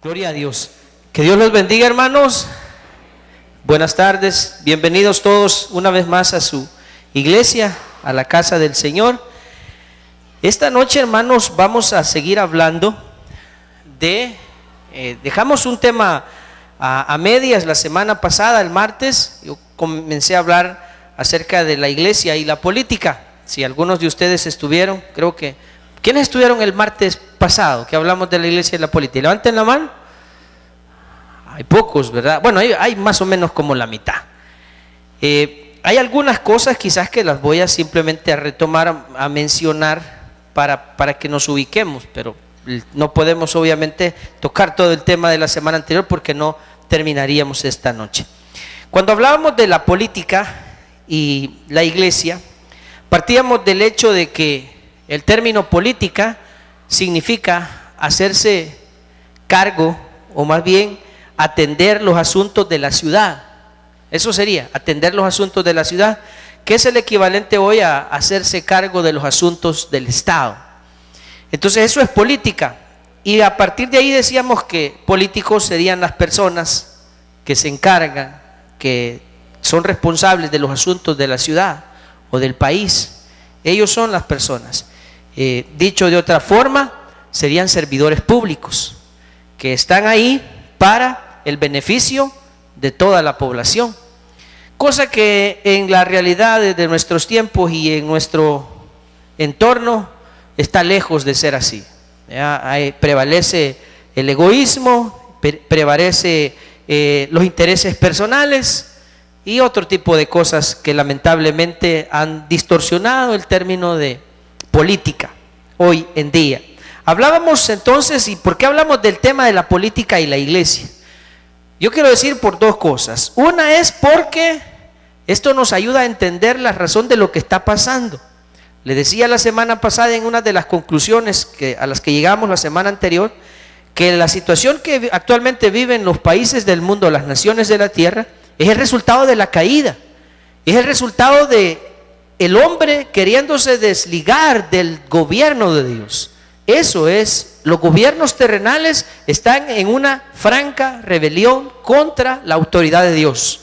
Gloria a Dios. Que Dios los bendiga, hermanos. Buenas tardes. Bienvenidos todos una vez más a su iglesia, a la casa del Señor. Esta noche, hermanos, vamos a seguir hablando de... dejamos un tema a medias la semana pasada, el martes. Yo comencé a hablar acerca de la iglesia y la política. Si algunos de ustedes estuvieron, creo que... ¿Quiénes estuvieron el martes pasado que hablamos de la iglesia y la política? Levanten la mano. Hay pocos, ¿verdad? Bueno, hay más o menos como la mitad. Hay algunas cosas quizás que las voy a simplemente a retomar, a mencionar para que nos ubiquemos, pero no podemos obviamente tocar todo el tema de la semana anterior porque no terminaríamos esta noche. Cuando hablábamos de la política y la iglesia, partíamos del hecho de que el término política significa hacerse cargo, o más bien atender los asuntos de la ciudad. Eso sería, atender los asuntos de la ciudad, que es el equivalente hoy a hacerse cargo de los asuntos del Estado. Entonces eso es política. Y a partir de ahí decíamos que políticos serían las personas que se encargan, que son responsables de los asuntos de la ciudad o del país. Ellos son las personas. Dicho de otra forma, serían servidores públicos que están ahí para el beneficio de toda la población, cosa que en la realidad de nuestros tiempos y en nuestro entorno está lejos de ser así. Prevalece el egoísmo, prevalece los intereses personales y otro tipo de cosas que lamentablemente han distorsionado el término de política hoy en día. Hablábamos entonces, ¿y por qué hablamos del tema de la política y la iglesia? Yo quiero decir por dos cosas. Una es porque esto nos ayuda a entender la razón de lo que está pasando. Le decía la semana pasada en una de las conclusiones a las que llegamos la semana anterior, que la situación que actualmente viven los países del mundo, las naciones de la tierra, es el resultado de la caída, es el resultado de el hombre queriéndose desligar del gobierno de Dios. Eso es, los gobiernos terrenales están en una franca rebelión contra la autoridad de Dios.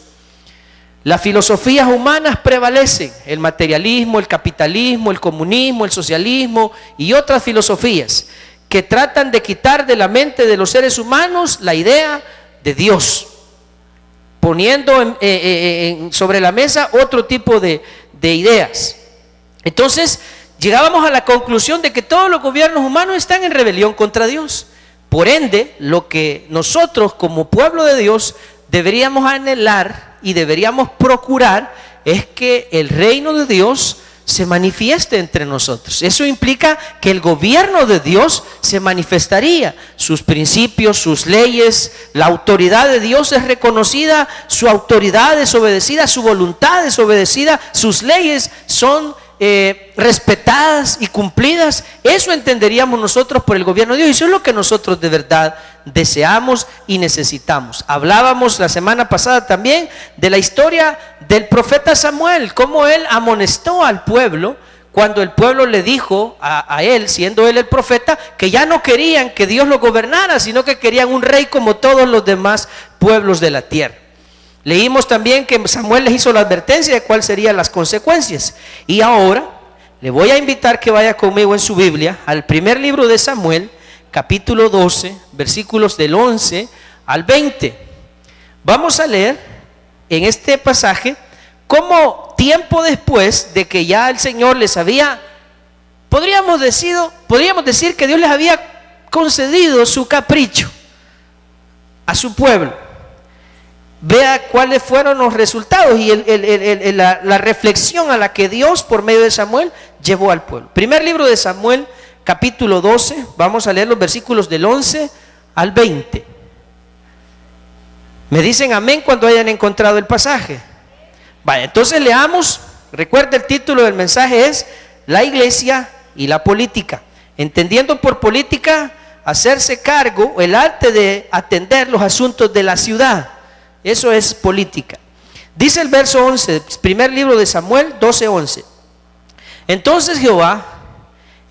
Las filosofías humanas prevalecen, el materialismo, el capitalismo, el comunismo, el socialismo y otras filosofías que tratan de quitar de la mente de los seres humanos la idea de Dios, poniendo sobre la mesa otro tipo de ideas. Entonces llegábamos a la conclusión de que todos los gobiernos humanos están en rebelión contra Dios. Por ende, lo que nosotros como pueblo de Dios deberíamos anhelar y deberíamos procurar es que el reino de Dios se manifieste entre nosotros. Eso implica que el gobierno de Dios se manifestaría, sus principios, sus leyes, la autoridad de Dios es reconocida, su autoridad es obedecida, su voluntad es obedecida, sus leyes son respetadas y cumplidas. Eso entenderíamos nosotros por el gobierno de Dios, y eso es lo que nosotros de verdad deseamos y necesitamos. Hablábamos la semana pasada también de la historia del profeta Samuel, cómo él amonestó al pueblo cuando el pueblo le dijo a él, siendo él el profeta, que ya no querían que Dios lo gobernara, sino que querían un rey como todos los demás pueblos de la tierra. Leímos también que Samuel les hizo la advertencia de cuáles serían las consecuencias. Y ahora le voy a invitar que vaya conmigo en su Biblia al primer libro de Samuel, capítulo 12, versículos del 11 al 20. Vamos a leer en este pasaje cómo tiempo después de que ya el Señor les había, podríamos decir que Dios les había concedido su capricho a su pueblo. Vea cuáles fueron los resultados y la reflexión a la que Dios por medio de Samuel llevó al pueblo. Primer libro de Samuel, capítulo 12, vamos a leer los versículos del 11 al 20. Me dicen amén cuando hayan encontrado el pasaje. Vaya, entonces leamos. Recuerda, el título del mensaje es La iglesia y la política. Entendiendo por política, hacerse cargo, el arte de atender los asuntos de la ciudad. Eso es política. Dice el verso 11, primer libro de Samuel 12:11. Entonces Jehová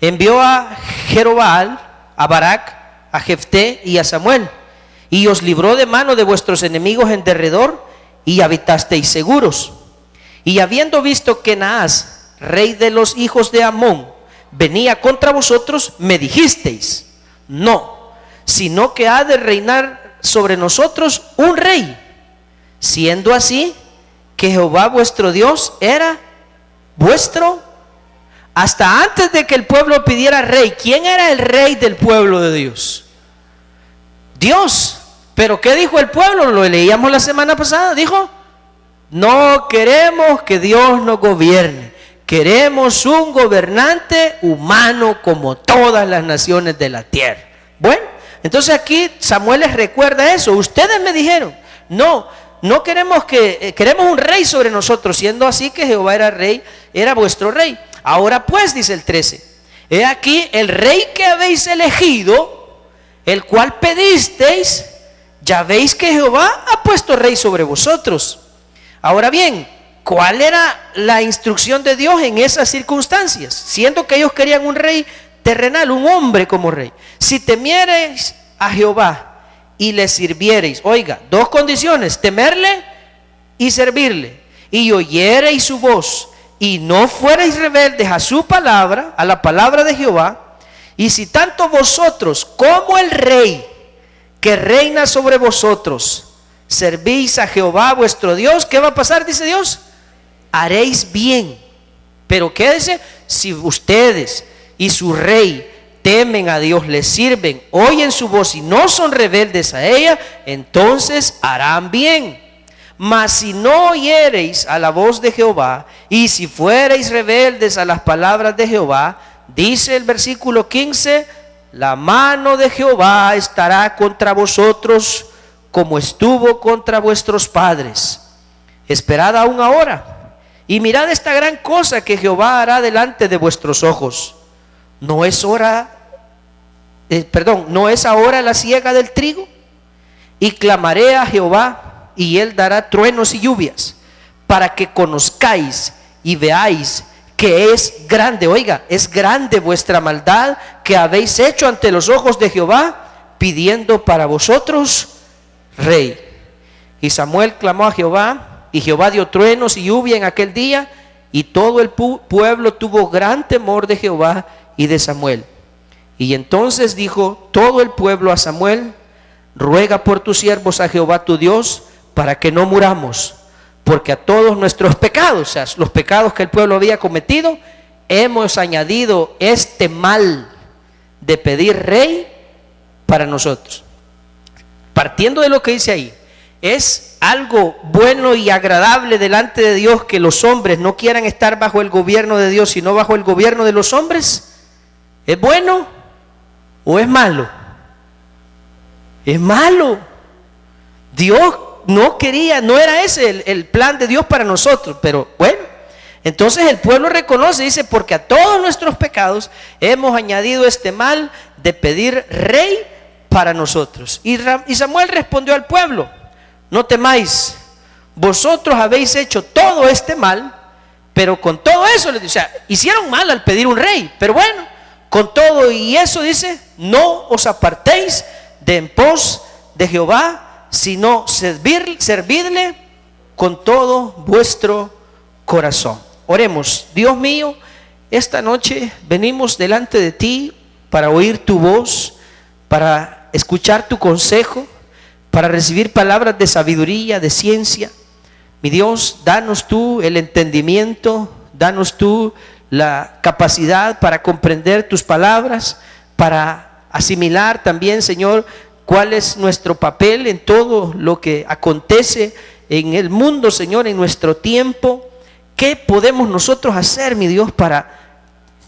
envió a Jerobbaal, a Barak, a Jefté y a Samuel, y os libró de mano de vuestros enemigos en derredor, y habitasteis seguros. Y habiendo visto que Naas, rey de los hijos de Amón, venía contra vosotros, me dijisteis: no, sino que ha de reinar sobre nosotros un rey. Siendo así, que Jehová vuestro Dios era vuestro. Hasta antes de que el pueblo pidiera rey, ¿quién era el rey del pueblo de Dios? Dios. Pero ¿qué dijo el pueblo? Lo leíamos la semana pasada. Dijo: no queremos que Dios nos gobierne, queremos un gobernante humano como todas las naciones de la tierra. Bueno, entonces aquí Samuel les recuerda eso. Ustedes me dijeron: no queremos queremos un rey sobre nosotros, siendo así que Jehová era rey, era vuestro rey. Ahora pues, dice el 13, he aquí el rey que habéis elegido, el cual pedisteis, ya veis que Jehová ha puesto rey sobre vosotros. Ahora bien, ¿cuál era la instrucción de Dios en esas circunstancias? Siendo que ellos querían un rey terrenal, un hombre como rey. Si temiereis a Jehová y le sirviereis, oiga, dos condiciones: temerle y servirle, y oyereis su voz, y no fuereis rebeldes a su palabra, a la palabra de Jehová, y si tanto vosotros como el rey que reina sobre vosotros servís a Jehová vuestro Dios, ¿qué va a pasar? Dice Dios: haréis bien. Pero quédese, si ustedes y su rey temen a Dios, le sirven, oyen su voz y no son rebeldes a ella, entonces harán bien. Mas si no oyereis a la voz de Jehová, y si fuereis rebeldes a las palabras de Jehová, dice el versículo 15, la mano de Jehová estará contra vosotros como estuvo contra vuestros padres. Esperad aún ahora, y mirad esta gran cosa que Jehová hará delante de vuestros ojos. ¿No es ahora la siega del trigo? Y clamaré a Jehová, y él dará truenos y lluvias, para que conozcáis y veáis que es grande, oiga, es grande vuestra maldad que habéis hecho ante los ojos de Jehová, pidiendo para vosotros rey. Y Samuel clamó a Jehová, y Jehová dio truenos y lluvia en aquel día, y todo el pueblo tuvo gran temor de Jehová y de Samuel. Y entonces dijo todo el pueblo a Samuel: ruega por tus siervos a Jehová tu Dios, para que no muramos, porque a todos nuestros pecados, o sea, los pecados que el pueblo había cometido, hemos añadido este mal de pedir rey para nosotros. Partiendo de lo que dice ahí, ¿es algo bueno y agradable delante de Dios que los hombres no quieran estar bajo el gobierno de Dios, sino bajo el gobierno de los hombres? ¿Es bueno o es malo? Es malo. Dios no quería, no era ese el plan de Dios para nosotros, pero bueno, entonces el pueblo reconoce, dice: porque a todos nuestros pecados hemos añadido este mal de pedir rey para nosotros. Y Samuel respondió al pueblo: no temáis, vosotros habéis hecho todo este mal, pero con todo eso, o sea, hicieron mal al pedir un rey, pero bueno, con todo y eso dice: no os apartéis de en pos de Jehová, sino servidle con todo vuestro corazón. Oremos. Dios mío, esta noche venimos delante de ti para oír tu voz, para escuchar tu consejo, para recibir palabras de sabiduría, de ciencia. Mi Dios, danos tú el entendimiento, danos tú la capacidad para comprender tus palabras, para asimilar también, Señor, cuál es nuestro papel en todo lo que acontece en el mundo, Señor, en nuestro tiempo. ¿Qué podemos nosotros hacer, mi Dios, para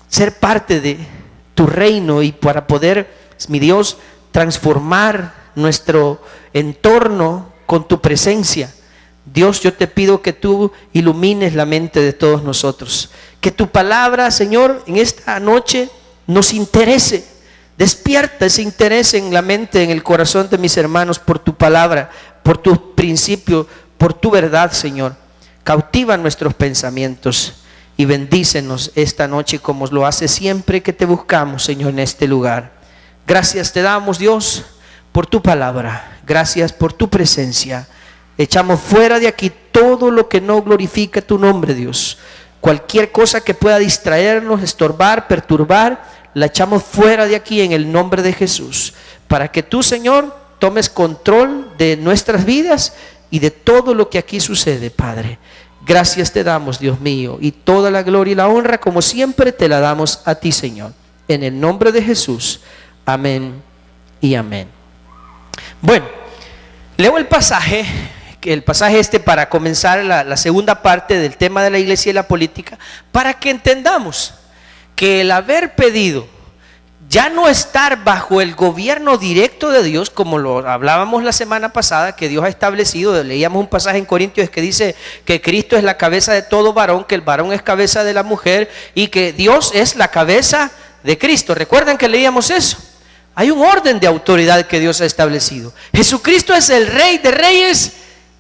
ser parte de tu reino y para poder, mi Dios, transformar nuestro entorno con tu presencia? Dios, yo te pido que tú ilumines la mente de todos nosotros, que tu palabra, Señor, en esta noche nos interese. Despierta ese interés en la mente, en el corazón de mis hermanos por tu palabra, por tu principio, por tu verdad, Señor. Cautiva nuestros pensamientos y bendícenos esta noche como lo hace siempre que te buscamos, Señor, en este lugar. Gracias te damos, Dios, por tu palabra, gracias por tu presencia. Echamos fuera de aquí todo lo que no glorifica tu nombre, Dios. Cualquier cosa que pueda distraernos, estorbar, perturbar, la echamos fuera de aquí en el nombre de Jesús, para que tú, Señor, tomes control de nuestras vidas y de todo lo que aquí sucede, Padre. Gracias te damos, Dios mío, y toda la gloria y la honra, como siempre, te la damos a ti, Señor. En el nombre de Jesús. Amén y amén. Bueno, leo el pasaje para comenzar la segunda parte del tema de la iglesia y la política, para que entendamos que el haber pedido ya no estar bajo el gobierno directo de Dios, como lo hablábamos la semana pasada, que Dios ha establecido. Leíamos un pasaje en Corintios que dice que Cristo es la cabeza de todo varón, que el varón es cabeza de la mujer y que Dios es la cabeza de Cristo. ¿Recuerdan que leíamos eso? Hay un orden de autoridad que Dios ha establecido. Jesucristo es el Rey de reyes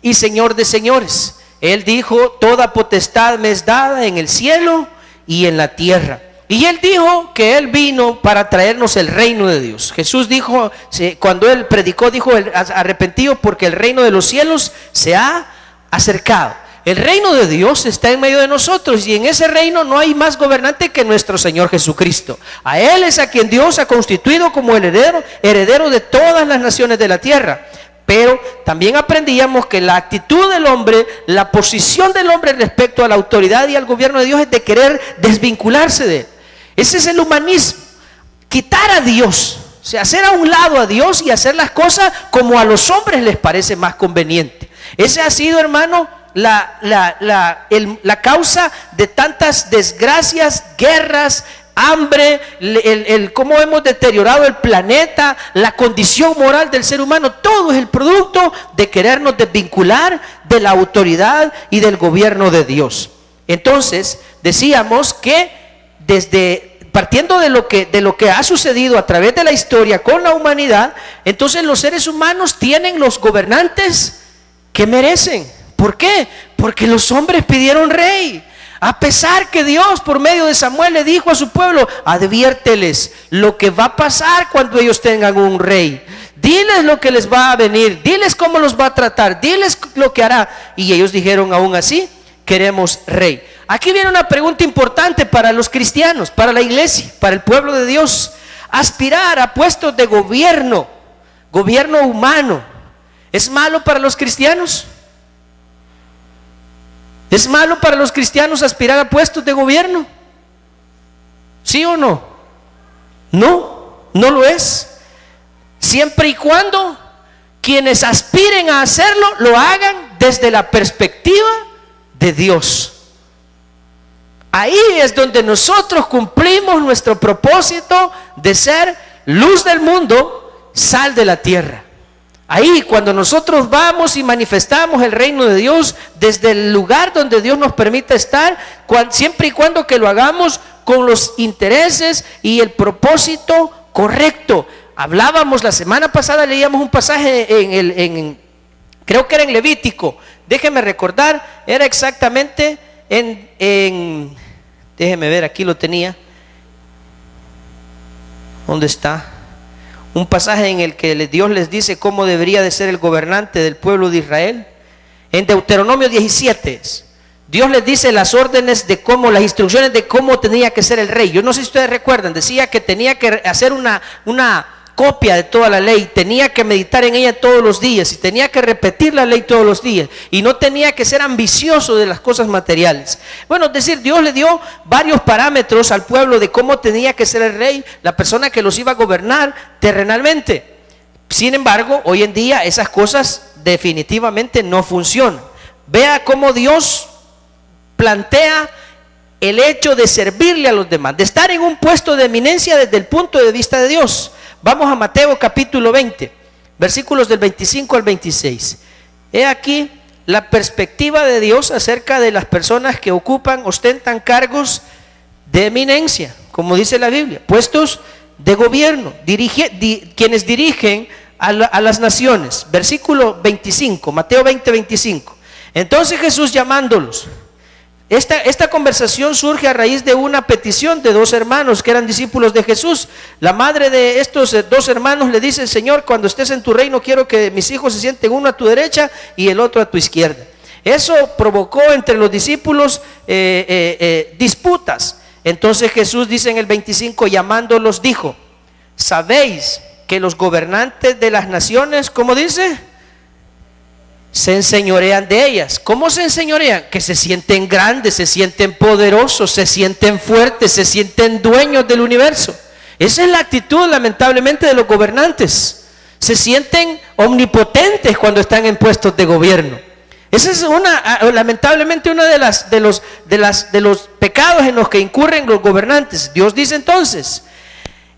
y Señor de señores. Él dijo: toda potestad me es dada en el cielo y en la tierra. Y Él dijo que Él vino para traernos el reino de Dios. Jesús dijo, cuando Él predicó, dijo: arrepentidos porque el reino de los cielos se ha acercado. El reino de Dios está en medio de nosotros, y en ese reino no hay más gobernante que nuestro Señor Jesucristo. A Él es a quien Dios ha constituido como el heredero de todas las naciones de la tierra. Pero también aprendíamos que la actitud del hombre, la posición del hombre respecto a la autoridad y al gobierno de Dios es de querer desvincularse de Él. Ese es el humanismo, quitar a Dios, o sea, hacer a un lado a Dios y hacer las cosas como a los hombres les parece más conveniente. Ese ha sido, hermano, la causa de tantas desgracias, guerras, hambre, cómo hemos deteriorado el planeta, la condición moral del ser humano. Todo es el producto de querernos desvincular de la autoridad y del gobierno de Dios. Entonces, decíamos que partiendo de lo que ha sucedido a través de la historia con la humanidad, entonces los seres humanos tienen los gobernantes que merecen. ¿Por qué? Porque los hombres pidieron rey. A pesar que Dios por medio de Samuel le dijo a su pueblo: adviérteles lo que va a pasar cuando ellos tengan un rey. Diles lo que les va a venir, diles cómo los va a tratar, diles lo que hará. Y ellos dijeron: aún así, queremos rey. Aquí viene una pregunta importante para los cristianos, para la iglesia, para el pueblo de Dios. Aspirar a puestos de gobierno humano, ¿es malo para los cristianos? ¿Es malo para los cristianos aspirar a puestos de gobierno? ¿Sí o no? No, no lo es. Siempre y cuando quienes aspiren a hacerlo lo hagan desde la perspectiva de Dios. Ahí es donde nosotros cumplimos nuestro propósito de ser luz del mundo, sal de la tierra. Ahí, cuando nosotros vamos y manifestamos el reino de Dios desde el lugar donde Dios nos permite estar, siempre y cuando que lo hagamos con los intereses y el propósito correcto. Hablábamos la semana pasada, leíamos un pasaje creo que era en Levítico, déjeme recordar, era exactamente déjeme ver, aquí lo tenía. ¿Dónde está? Un pasaje en el que Dios les dice cómo debería de ser el gobernante del pueblo de Israel. En Deuteronomio 17, Dios les dice las órdenes de cómo, las instrucciones de cómo tenía que ser el rey. Yo no sé si ustedes recuerdan, decía que tenía que hacer una copia de toda la ley, tenía que meditar en ella todos los días y tenía que repetir la ley todos los días, y no tenía que ser ambicioso de las cosas materiales. Bueno, es decir, Dios le dio varios parámetros al pueblo de cómo tenía que ser el rey, la persona que los iba a gobernar terrenalmente. Sin embargo, hoy en día esas cosas definitivamente no funcionan. Vea cómo Dios plantea el hecho de servirle a los demás, de estar en un puesto de eminencia desde el punto de vista de Dios. Vamos a Mateo capítulo 20, versículos del 25 al 26. He aquí la perspectiva de Dios acerca de las personas que ostentan cargos de eminencia, como dice la Biblia, puestos de gobierno, quienes dirigen a las naciones. Versículo 25, Mateo 20, 25. Entonces Jesús, llamándolos, Esta conversación surge a raíz de una petición de dos hermanos que eran discípulos de Jesús. La madre de estos dos hermanos le dice: Señor, cuando estés en tu reino quiero que mis hijos se sienten uno a tu derecha y el otro a tu izquierda. Eso provocó entre los discípulos disputas. Entonces Jesús dice en el 25, llamándolos dijo: ¿sabéis que los gobernantes de las naciones, cómo dice, se enseñorean de ellas? ¿Cómo se enseñorean? Que se sienten grandes, se sienten poderosos, se sienten fuertes, se sienten dueños del universo. Esa es la actitud, lamentablemente, de los gobernantes. Se sienten omnipotentes cuando están en puestos de gobierno. Esa es lamentablemente uno de los pecados en los que incurren los gobernantes. Dios dice entonces: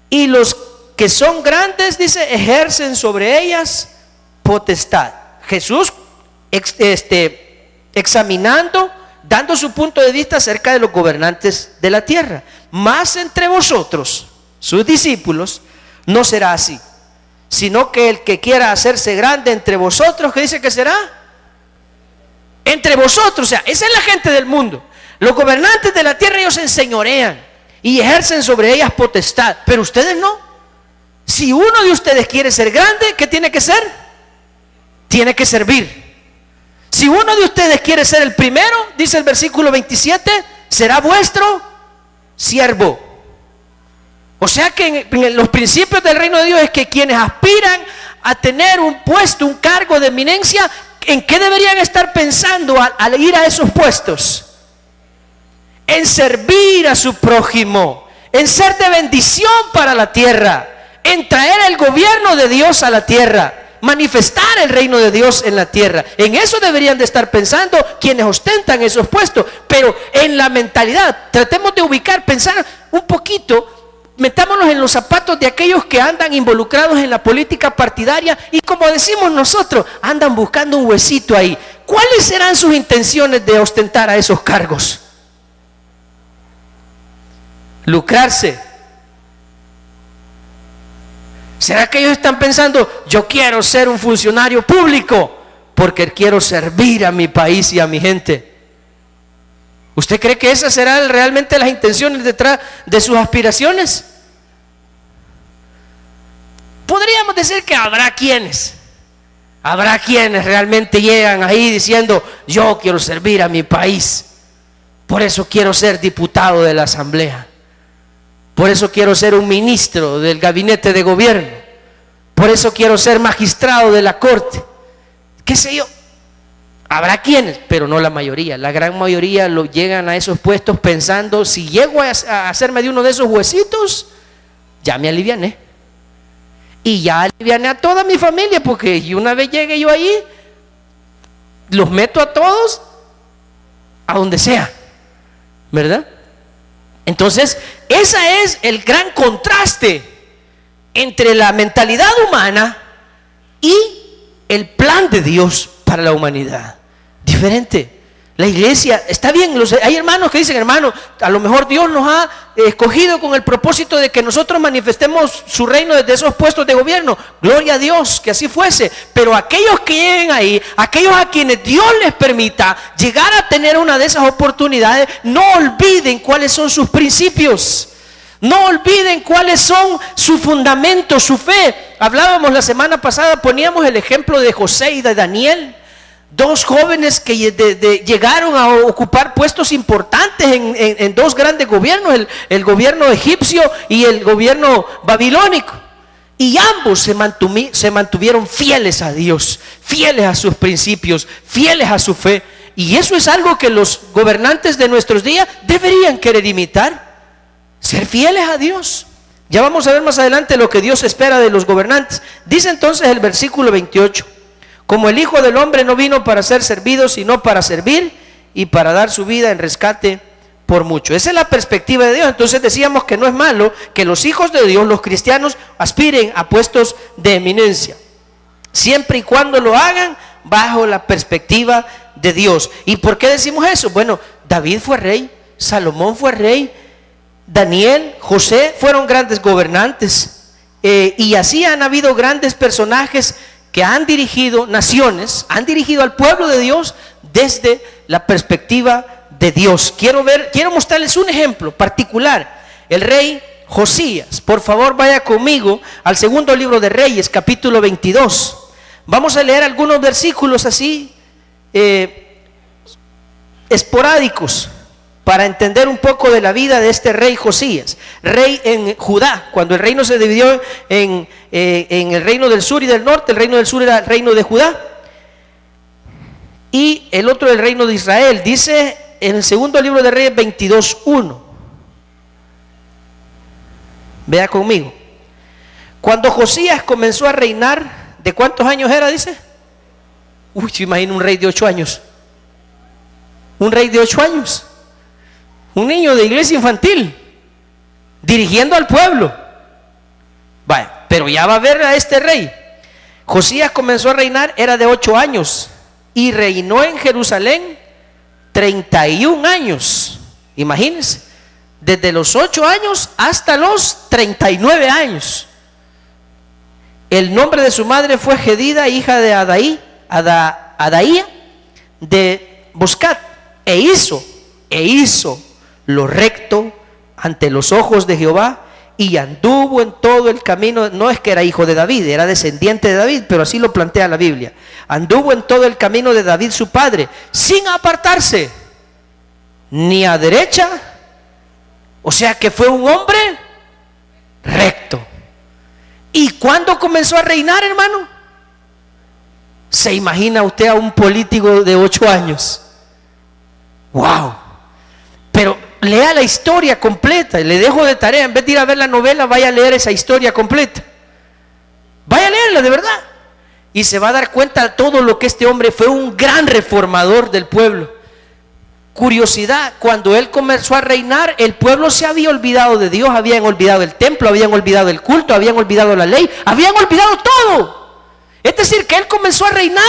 y los que son grandes, dice, ejercen sobre ellas potestad. Jesús examinando, dando su punto de vista acerca de los gobernantes de la tierra. Mas entre vosotros, sus discípulos, no será así, sino que el que quiera hacerse grande entre vosotros, ¿qué dice que será? Entre vosotros. O sea, esa es la gente del mundo. Los gobernantes de la tierra, ellos se enseñorean y ejercen sobre ellas potestad, pero ustedes no. Si uno de ustedes quiere ser grande, ¿qué tiene que ser? Tiene que servir. Si uno de ustedes quiere ser el primero, dice el versículo 27, será vuestro siervo. O sea que en los principios del reino de Dios es que quienes aspiran a tener un puesto, un cargo de eminencia, ¿en qué deberían estar pensando al ir a esos puestos? En servir a su prójimo, en ser de bendición para la tierra, en traer el gobierno de Dios a la tierra, manifestar el reino de Dios en la tierra. En eso deberían de estar pensando quienes ostentan esos puestos. Pero en la mentalidad, tratemos de ubicar, pensar un poquito, metámonos en los zapatos de aquellos que andan involucrados en la política partidaria y, como decimos nosotros, andan buscando un huesito ahí. ¿Cuáles serán sus intenciones de ostentar a esos cargos? Lucrarse. ¿Será que ellos están pensando: yo quiero ser un funcionario público porque quiero servir a mi país y a mi gente? ¿Usted cree que esas serán realmente las intenciones detrás de sus aspiraciones? Podríamos decir que habrá quienes realmente llegan ahí diciendo: yo quiero servir a mi país, por eso quiero ser diputado de la asamblea, por eso quiero ser un ministro del gabinete de gobierno, por eso quiero ser magistrado de la corte, qué sé yo. Habrá quienes, pero no la mayoría. La gran mayoría llegan a esos puestos pensando: si llego a hacerme de uno de esos huesitos, ya me aliviané. Y ya aliviané a toda mi familia, porque una vez llegue yo ahí, los meto a todos a donde sea, ¿verdad? Entonces, ese es el gran contraste entre la mentalidad humana y el plan de Dios para la humanidad. Diferente. La iglesia, está bien, hay hermanos que dicen: hermano, a lo mejor Dios nos ha escogido con el propósito de que nosotros manifestemos su reino desde esos puestos de gobierno. Gloria a Dios, que así fuese. Pero aquellos que lleguen ahí, aquellos a quienes Dios les permita llegar a tener una de esas oportunidades, no olviden cuáles son sus principios. No olviden cuáles son sus fundamentos, su fe. Hablábamos la semana pasada, poníamos el ejemplo de José y de Daniel. Dos jóvenes que llegaron a ocupar puestos importantes en dos grandes gobiernos, el gobierno egipcio y el gobierno babilónico. Y ambos se mantuvieron fieles a Dios, fieles a sus principios, fieles a su fe. Y eso es algo que los gobernantes de nuestros días deberían querer imitar. Ser fieles a Dios. Ya vamos a ver más adelante lo que Dios espera de los gobernantes. Dice entonces el versículo 28: como el Hijo del Hombre no vino para ser servido, sino para servir y para dar su vida en rescate por mucho. Esa es la perspectiva de Dios. Entonces decíamos que no es malo que los hijos de Dios, los cristianos, aspiren a puestos de eminencia, siempre y cuando lo hagan bajo la perspectiva de Dios. ¿Y por qué decimos eso? Bueno, David fue rey, Salomón fue rey, Daniel, José fueron grandes gobernantes, y así han habido grandes personajes que han dirigido naciones, han dirigido al pueblo de Dios desde la perspectiva de Dios. Quiero mostrarles un ejemplo particular. El rey Josías. Por favor, vaya conmigo al segundo libro de Reyes, capítulo 22. Vamos a leer algunos versículos así esporádicos para entender un poco de la vida de este rey Josías, rey en Judá. Cuando el reino se dividió en el reino del sur y del norte, el reino del sur era el reino de Judá y el otro el reino de Israel. Dice en el segundo libro de Reyes 22:1. Vea conmigo. Cuando Josías comenzó a reinar, ¿de cuántos años era? Dice. Se imagina un rey de 8 años. Un rey de 8 años. Un niño de iglesia infantil, dirigiendo al pueblo. Vaya, pero ya va a ver a este rey. Josías comenzó a reinar, era de 8 años y reinó en Jerusalén 31 años. Imagínense, desde los 8 años hasta los 39 años. El nombre de su madre fue Gedida, hija de Adaía de Boscat, e hizo lo recto ante los ojos de Jehová y anduvo en todo el camino. No es que era hijo de David, era descendiente de David, pero así lo plantea la Biblia. Anduvo en todo el camino de David su padre, sin apartarse ni a derecha. O sea que fue un hombre recto. ¿Y cuándo comenzó a reinar, hermano? ¿Se imagina usted a un político de 8 años? ¡Wow! Pero lea la historia completa. Le dejo de tarea, en vez de ir a ver la novela, vaya a leer esa historia completa. Vaya a leerla de verdad. Y se va a dar cuenta de todo lo que este hombre fue, un gran reformador del pueblo. Curiosidad, cuando él comenzó a reinar, el pueblo se había olvidado de Dios, habían olvidado el templo, habían olvidado el culto, habían olvidado la ley, habían olvidado todo. Es decir, que él comenzó a reinar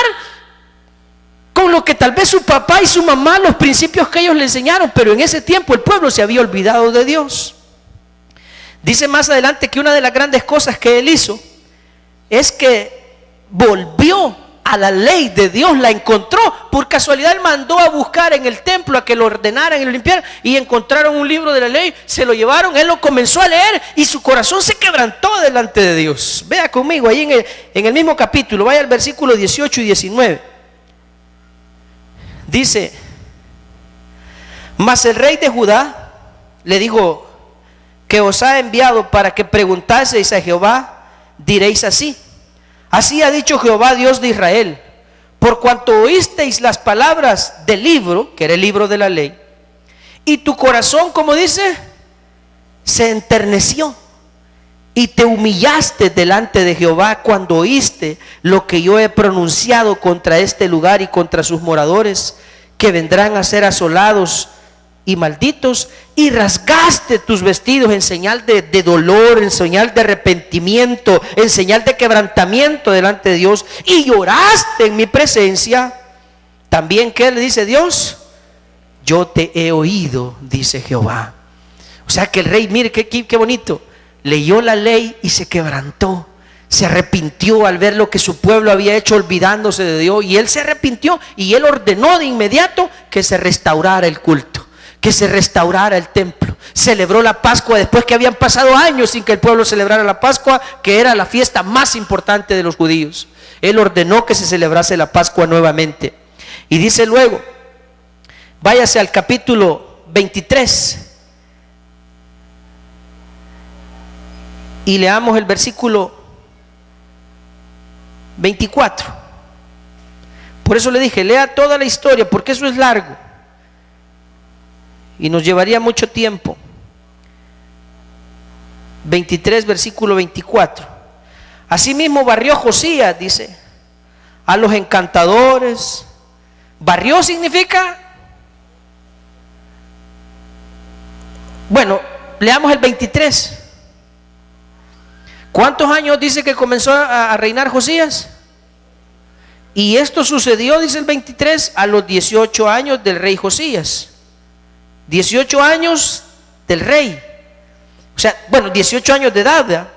con lo que tal vez su papá y su mamá, los principios que ellos le enseñaron, pero en ese tiempo el pueblo se había olvidado de Dios. Dice más adelante que una de las grandes cosas que él hizo es que volvió a la ley de Dios, la encontró. Por casualidad él mandó a buscar en el templo a que lo ordenaran y lo limpiaran, y encontraron un libro de la ley, se lo llevaron, él lo comenzó a leer y su corazón se quebrantó delante de Dios. Vea conmigo ahí en el mismo capítulo, vaya al versículo 18 y 19. Dice: mas el rey de Judá le dijo: que os ha enviado para que preguntaseis a Jehová, diréis así: así ha dicho Jehová, Dios de Israel, por cuanto oísteis las palabras del libro, que era el libro de la ley, y tu corazón, como dice, se enterneció, y te humillaste delante de Jehová cuando oíste lo que yo he pronunciado contra este lugar y contra sus moradores, que vendrán a ser asolados y malditos, y rasgaste tus vestidos en señal de dolor, en señal de arrepentimiento, en señal de quebrantamiento delante de Dios, y lloraste en mi presencia. También, ¿qué le dice Dios? Yo te he oído, dice Jehová. O sea que el rey, mire qué bonito, leyó la ley y se quebrantó. Se arrepintió al ver lo que su pueblo había hecho olvidándose de Dios, y él se arrepintió y él ordenó de inmediato que se restaurara el culto, que se restaurara el templo. Celebró la Pascua después que habían pasado años sin que el pueblo celebrara la Pascua, que era la fiesta más importante de los judíos. Él ordenó que se celebrase la Pascua nuevamente. Y dice luego, váyase al capítulo 23 y leamos el versículo 24. Por eso le dije, lea toda la historia, porque eso es largo y nos llevaría mucho tiempo. 23, versículo 24. Asimismo barrió Josías, dice, a los encantadores. Barrió significa, bueno, leamos el 23. ¿Cuántos años dice que comenzó a reinar Josías? Y esto sucedió, dice el 23, a los 18 años del rey Josías. 18 años del rey. O sea, bueno, 18 años de edad, ¿verdad?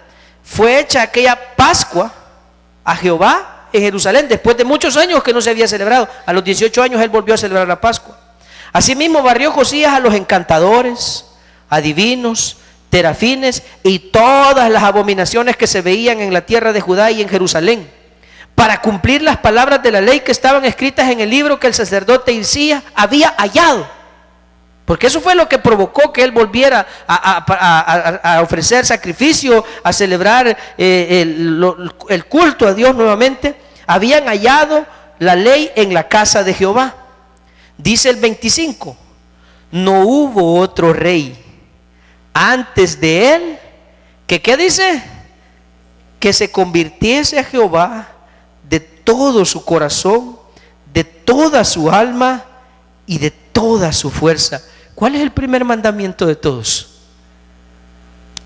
Fue hecha aquella Pascua a Jehová en Jerusalén, después de muchos años que no se había celebrado. A los 18 años él volvió a celebrar la Pascua. Asimismo barrió Josías a los encantadores, adivinos, terafines y todas las abominaciones que se veían en la tierra de Judá y en Jerusalén, para cumplir las palabras de la ley que estaban escritas en el libro que el sacerdote Hilcías había hallado. Porque eso fue lo que provocó que él volviera a ofrecer sacrificio, a celebrar el culto a Dios nuevamente. Habían hallado la ley en la casa de Jehová. Dice el 25, no hubo otro rey antes de él que, ¿qué dice? Que se convirtiese a Jehová de todo su corazón, de toda su alma y de toda su fuerza. ¿Cuál es el primer mandamiento de todos?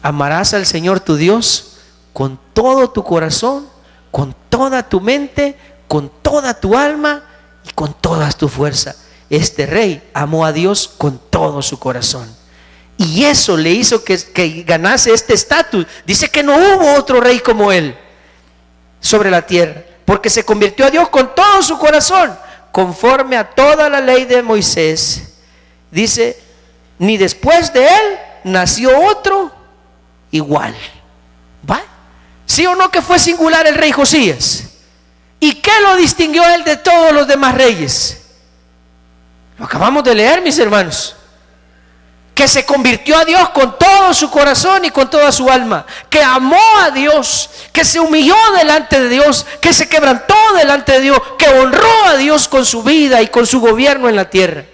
Amarás al Señor tu Dios con todo tu corazón, con toda tu mente, con toda tu alma y con toda tu fuerza. Este rey amó a Dios con todo su corazón. Y eso le hizo que ganase este estatus. Dice que no hubo otro rey como él sobre la tierra, porque se convirtió a Dios con todo su corazón, conforme a toda la ley de Moisés. Dice, ni después de él nació otro igual. ¿Va? ¿Sí o no que fue singular el rey Josías? ¿Y qué lo distinguió a él de todos los demás reyes? Lo acabamos de leer, mis hermanos. Que se convirtió a Dios con todo su corazón y con toda su alma, que amó a Dios, que se humilló delante de Dios, que se quebrantó delante de Dios, que honró a Dios con su vida y con su gobierno en la tierra.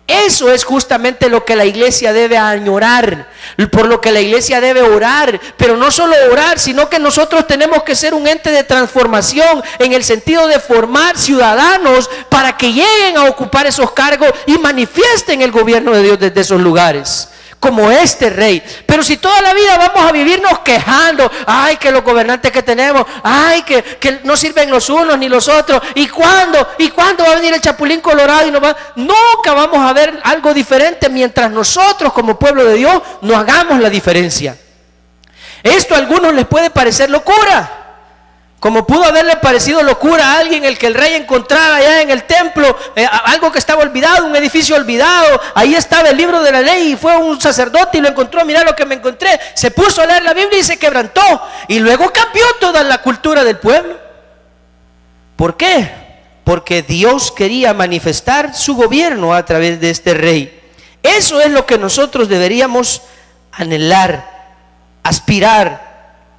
Eso es justamente lo que la iglesia debe añorar, por lo que la iglesia debe orar, pero no solo orar, sino que nosotros tenemos que ser un ente de transformación en el sentido de formar ciudadanos para que lleguen a ocupar esos cargos y manifiesten el gobierno de Dios desde esos lugares, como este rey. Pero si toda la vida vamos a vivirnos quejando, ay, que los gobernantes que tenemos, ay, que no sirven los unos ni los otros, ¿y cuándo va a venir el Chapulín Colorado? Nunca vamos a ver algo diferente mientras nosotros como pueblo de Dios no hagamos la diferencia. Esto a algunos les puede parecer locura, como pudo haberle parecido locura a alguien el que el rey encontrara allá en el templo algo que estaba olvidado, un edificio olvidado. Ahí estaba el libro de la ley y fue un sacerdote y lo encontró. Mira lo que me encontré. Se puso a leer la Biblia y se quebrantó, y luego cambió toda la cultura del pueblo. ¿Por qué? Porque Dios quería manifestar su gobierno a través de este rey. Eso es lo que nosotros deberíamos anhelar, aspirar.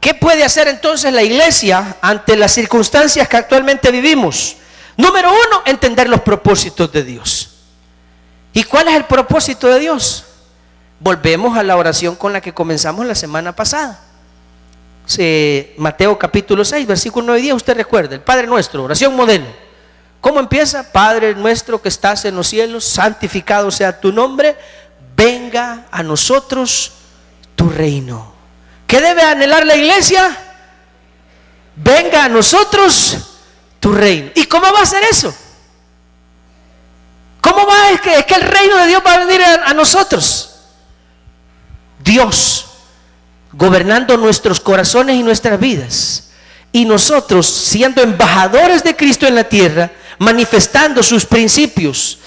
¿Qué puede hacer entonces la iglesia ante las circunstancias que actualmente vivimos? Número uno, entender los propósitos de Dios. ¿Y cuál es el propósito de Dios? Volvemos a la oración con la que comenzamos la semana pasada. Mateo capítulo 6, versículo 9 y 10, usted recuerda, el Padre Nuestro, oración modelo. ¿Cómo empieza? Padre nuestro que estás en los cielos, santificado sea tu nombre, venga a nosotros tu reino. ¿Qué debe anhelar la iglesia? Venga a nosotros tu reino. ¿Y cómo va a ser eso? ¿Cómo va? Es que el reino de Dios va a venir a nosotros. Dios gobernando nuestros corazones y nuestras vidas, y nosotros siendo embajadores de Cristo en la tierra, manifestando sus principios,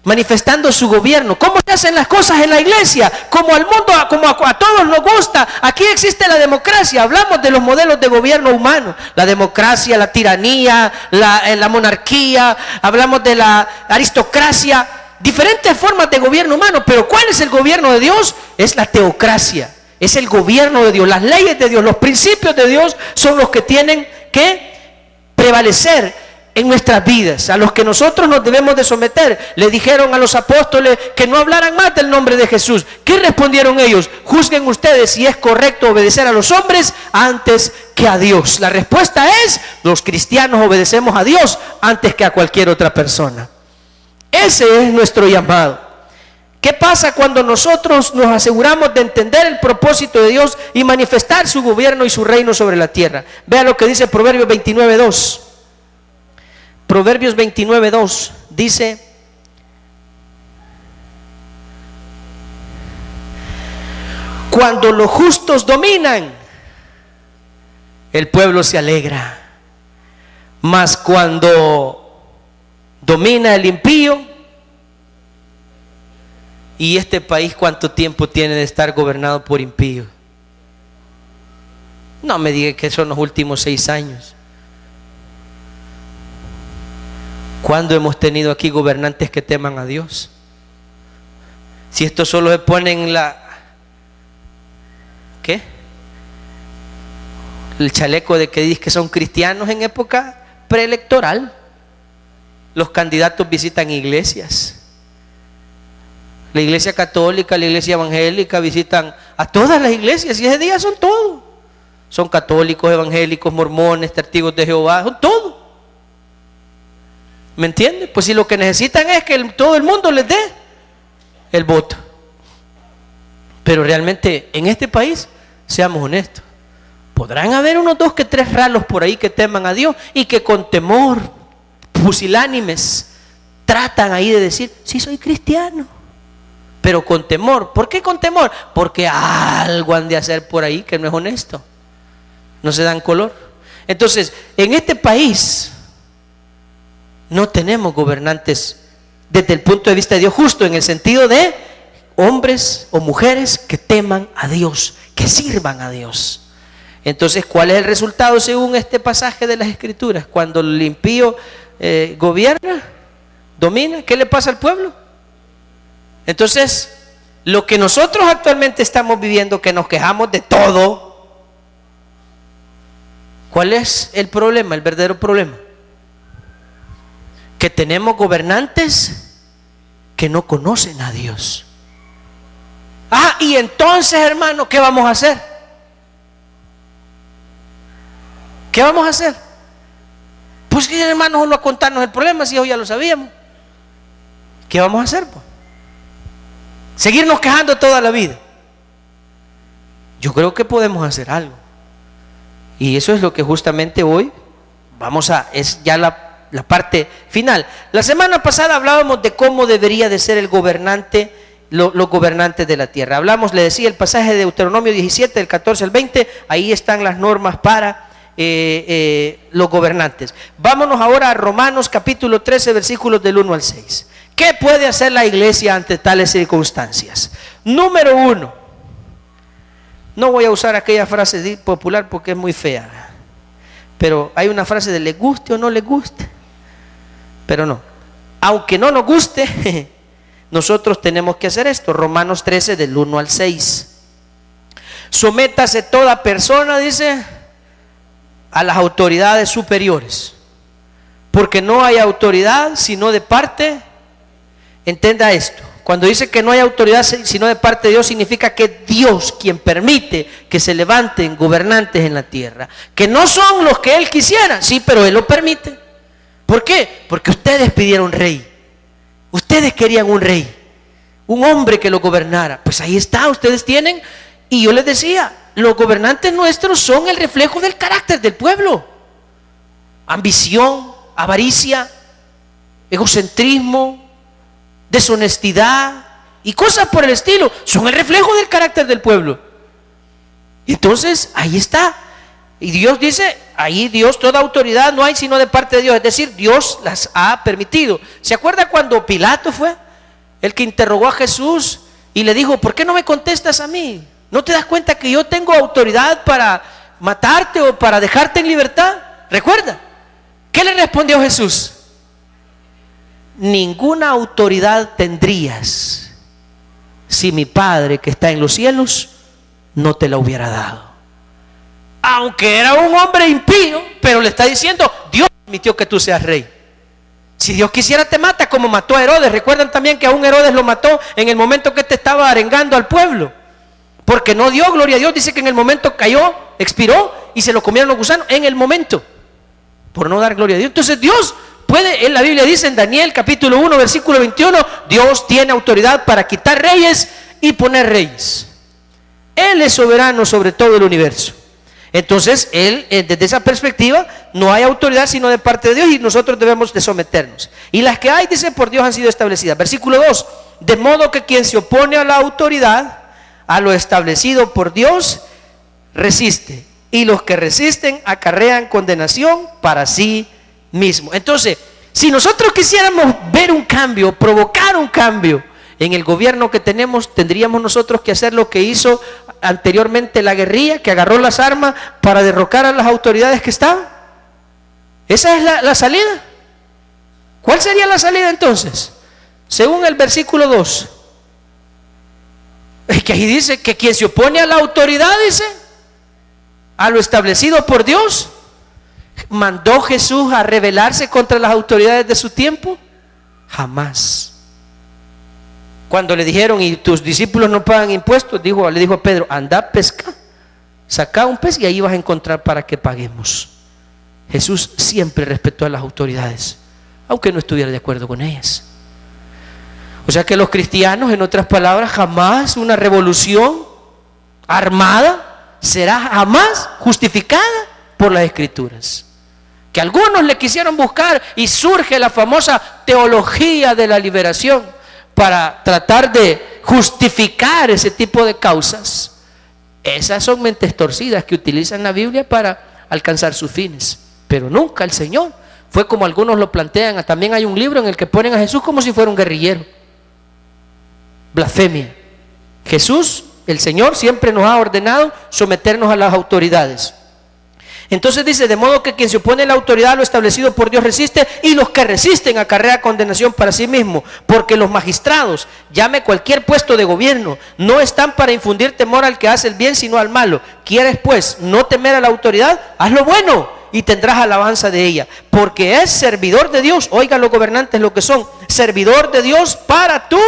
manifestando su gobierno. ¿Cómo se hacen las cosas en la iglesia? Como al mundo, como a todos nos gusta. Aquí existe la democracia. Hablamos de los modelos de gobierno humano, la democracia, la tiranía, la monarquía, hablamos de la aristocracia, diferentes formas de gobierno humano. Pero ¿cuál es el gobierno de Dios? Es la teocracia, es el gobierno de Dios. Las leyes de Dios, los principios de Dios son los que tienen que prevalecer en nuestras vidas, a los que nosotros nos debemos de someter. Le dijeron a los apóstoles que no hablaran más del nombre de Jesús. ¿Qué respondieron ellos? Juzguen ustedes si es correcto obedecer a los hombres antes que a Dios. La respuesta es: los cristianos obedecemos a Dios antes que a cualquier otra persona. Ese es nuestro llamado. ¿Qué pasa cuando nosotros nos aseguramos de entender el propósito de Dios y manifestar su gobierno y su reino sobre la tierra? Vea lo que dice Proverbios 29:2. Proverbios 29:2 dice: cuando los justos dominan, el pueblo se alegra, mas cuando domina el impío, ¿Y este país cuánto tiempo tiene de estar gobernado por impíos? No me diga que son los últimos 6 años. ¿Cuándo hemos tenido aquí gobernantes que teman a Dios? Si esto solo se pone en ¿qué? El chaleco de que dice que son cristianos en época preelectoral. Los candidatos visitan iglesias. La iglesia católica, la iglesia evangélica visitan a todas las iglesias y ese día son todos. Son católicos, evangélicos, mormones, testigos de Jehová, son todos. ¿Me entiendes? Pues si lo que necesitan es que todo el mundo les dé el voto. Pero realmente en este país, seamos honestos, podrán haber unos 2 que 3 ralos por ahí que teman a Dios y que con temor, pusilánimes, tratan ahí de decir, sí soy cristiano, pero con temor. ¿Por qué con temor? Porque algo han de hacer por ahí que no es honesto. No se dan color. Entonces, en este país no tenemos gobernantes desde el punto de vista de Dios justo, en el sentido de hombres o mujeres que teman a Dios, que sirvan a Dios. Entonces, ¿cuál es el resultado según este pasaje de las Escrituras? Cuando el impío gobierna, domina, ¿qué le pasa al pueblo? Entonces, lo que nosotros actualmente estamos viviendo, que nos quejamos de todo, ¿cuál es el problema, el verdadero problema? Que tenemos gobernantes que no conocen a Dios. Y entonces, hermano, ¿qué vamos a hacer? ¿Qué vamos a hacer? Pues que hermano solo a contarnos el problema, si hoy ya lo sabíamos. ¿Qué vamos a hacer, pues? ¿Seguirnos quejando toda la vida? Yo creo que podemos hacer algo. Y eso es lo que justamente hoy es ya la parte final. La semana pasada hablábamos de cómo debería de ser el gobernante, los gobernantes de la tierra. Hablamos, le decía, el pasaje de Deuteronomio 17, del 14 al 20, ahí están las normas para los gobernantes. Vámonos ahora a Romanos capítulo 13, versículos del 1 al 6. ¿Qué puede hacer la iglesia ante tales circunstancias? Número 1, no voy a usar aquella frase popular porque es muy fea, pero hay una frase de le guste o no le guste, pero no, aunque no nos guste, nosotros tenemos que hacer esto. Romanos 13 del 1 al 6. Sométase toda persona, dice, a las autoridades superiores, porque no hay autoridad sino de parte. Entienda esto, cuando dice que no hay autoridad sino de parte de Dios, significa que Dios quien permite que se levanten gobernantes en la tierra, que no son los que Él quisiera, sí, pero Él lo permite. ¿Por qué? Porque ustedes pidieron rey, ustedes querían un rey, un hombre que lo gobernara. Pues ahí está, ustedes tienen. Y yo les decía, los gobernantes nuestros son el reflejo del carácter del pueblo. Ambición, avaricia, egocentrismo, deshonestidad y cosas por el estilo, son el reflejo del carácter del pueblo. Entonces, ahí está. Y Dios dice, ahí Dios, toda autoridad no hay sino de parte de Dios. Es decir, Dios las ha permitido. ¿Se acuerda cuando Pilato fue el que interrogó a Jesús y le dijo, ¿por qué no me contestas a mí? ¿No te das cuenta que yo tengo autoridad para matarte o para dejarte en libertad? ¿Recuerda? ¿Qué le respondió Jesús? Ninguna autoridad tendrías si mi Padre que está en los cielos no te la hubiera dado. Aunque era un hombre impío, pero le está diciendo, Dios permitió que tú seas rey. Si Dios quisiera te mata, como mató a Herodes. Recuerdan también que a un Herodes lo mató en el momento que te estaba arengando al pueblo, porque no dio gloria a Dios. Dice que en el momento cayó, expiró y se lo comieron los gusanos en el momento, por no dar gloria a Dios. Entonces Dios puede, en la Biblia dice en Daniel capítulo 1 versículo 21, Dios tiene autoridad para quitar reyes y poner reyes. Él es soberano sobre todo el universo. Entonces, Él, desde esa perspectiva, no hay autoridad sino de parte de Dios y nosotros debemos de someternos. Y las que hay, dice, por Dios han sido establecidas. Versículo 2, de modo que quien se opone a la autoridad, a lo establecido por Dios, resiste. Y los que resisten acarrean condenación para sí mismo. Entonces, si nosotros quisiéramos ver un cambio, provocar un cambio en el gobierno que tenemos, tendríamos nosotros que hacer lo que hizo anteriormente la guerrilla, que agarró las armas para derrocar a las autoridades que estaban. Esa es la salida. ¿Cuál sería la salida entonces? Según el versículo 2, que ahí dice que quien se opone a la autoridad, dice, a lo establecido por Dios. ¿Mandó Jesús a rebelarse contra las autoridades de su tiempo? Jamás. Cuando le dijeron, y tus discípulos no pagan impuestos, le dijo a Pedro, anda, pesca, saca un pez y ahí vas a encontrar para que paguemos. Jesús siempre respetó a las autoridades, aunque no estuviera de acuerdo con ellas. O sea que los cristianos, en otras palabras, jamás una revolución armada será jamás justificada por las Escrituras. Que algunos le quisieron buscar y surge la famosa teología de la liberación para tratar de justificar ese tipo de causas. Esas son mentes torcidas que utilizan la Biblia para alcanzar sus fines, pero nunca el Señor fue como algunos lo plantean. También hay un libro en el que ponen a Jesús como si fuera un guerrillero. Blasfemia. Jesús, el Señor, siempre nos ha ordenado someternos a las autoridades. Entonces dice, de modo que quien se opone a la autoridad a lo establecido por Dios resiste, y los que resisten acarrea condenación para sí mismo, porque los magistrados, llame cualquier puesto de gobierno, no están para infundir temor al que hace el bien, sino al malo. ¿Quieres pues no temer a la autoridad? Haz lo bueno y tendrás alabanza de ella, porque es servidor de Dios. Oiga los gobernantes lo que son, servidor de Dios para tu